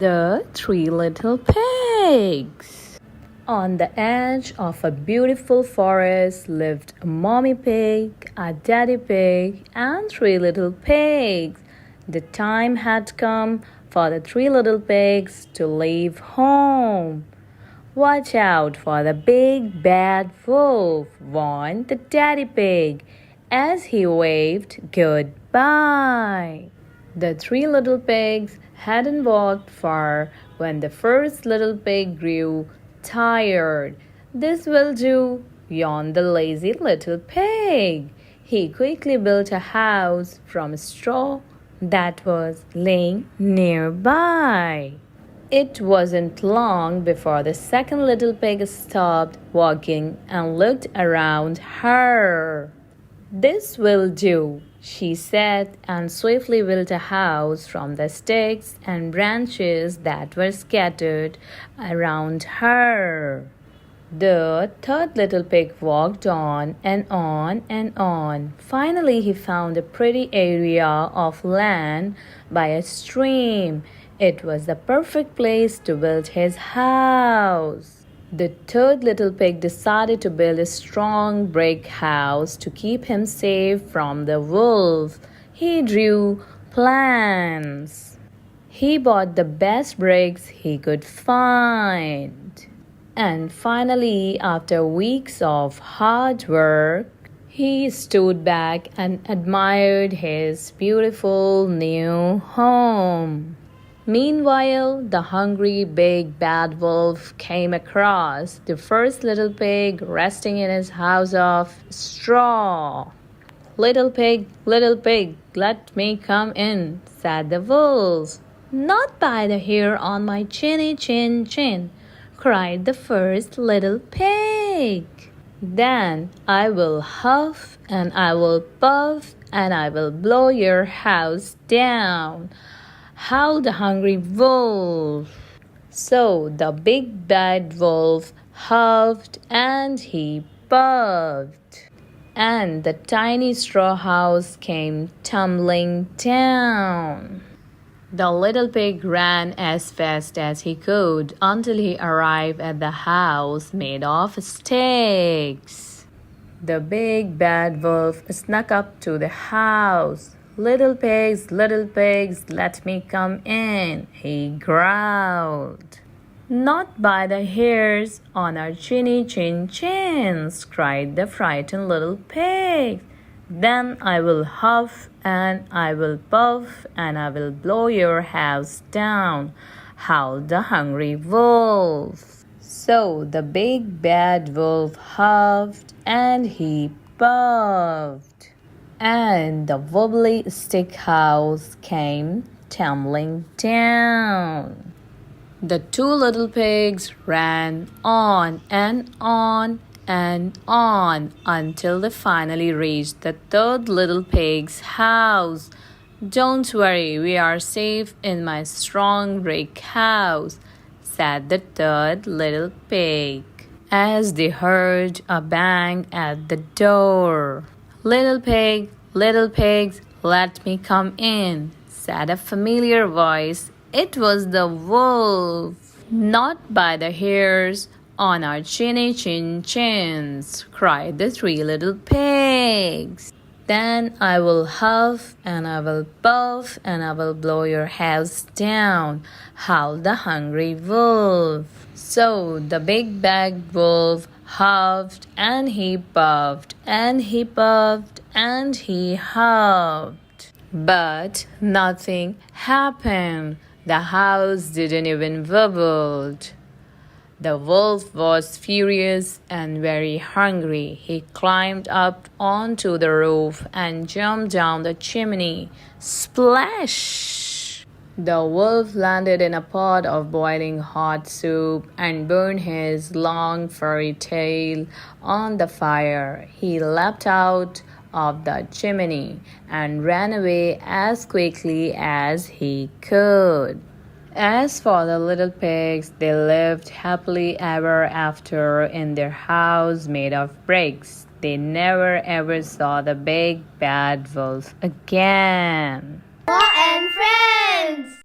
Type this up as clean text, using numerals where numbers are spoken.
The Three Little Pigs. On the edge of a beautiful forest lived a mommy pig, a daddy pig, and three little pigs. The time had come for the three little pigs to leave home. Watch out for the big bad wolf, warned the daddy pig as he waved goodbye. The three little pigs hadn't walked far when the first little pig grew tired. This will do, yawned the lazy little pig. He quickly built a house from straw that was laying nearby. It wasn't long before the second little pig stopped walking and looked around her. This will do, she said, and swiftly built a house from the sticks and branches that were scattered around her. The third little pig walked on and on and on. Finally, he found a pretty area of land by a stream. It was the perfect place to build his house. The third little pig decided to build a strong brick house to keep him safe from the wolf. He drew plans. He bought the best bricks he could find. And finally, after weeks of hard work, he stood back and admired his beautiful new home. Meanwhile, the hungry big bad wolf came across the first little pig resting in his house of straw. Little pig, let me come in, said the wolf. Not by the hair on my chinny chin chin, cried the first little pig. Then I will huff and I will puff and I will blow your house down, howled the hungry wolf. So the big bad wolf huffed and he puffed, and the tiny straw house came tumbling down. The little pig ran as fast as he could until he arrived at the house made of sticks. The big bad wolf snuck up to the house. Little pigs, let me come in, he growled. Not by the hairs on our chinny chin chins, cried the frightened little pig. Then I will huff and I will puff and I will blow your house down, howled the hungry wolf. So the big bad wolf huffed and he puffed, and the wobbly stick house came tumbling down. The two little pigs ran on and on and on until they finally reached the third little pig's house. Don't worry, we are safe in my strong brick house, said the third little pig, as they heard a bang at the door. Little pigs, let me come in, said a familiar voice. It was the wolf. Not by the hairs on our chinny chin chins, cried the three little pigs. Then I will huff and I will puff and I will blow your house down, howled the hungry wolf. So the big bad wolf huffed and he puffed and he puffed and he huffed. But nothing happened. The house didn't even wobble. The wolf was furious and very hungry. He climbed up onto the roof and jumped down the chimney. Splash! The wolf landed in a pot of boiling hot soup and burned his long furry tail on the fire. He leapt out of the chimney and ran away as quickly as he could. As for the little pigs, they lived happily ever after in their house made of bricks. They never ever saw the big bad wolf again. Paw and Friends!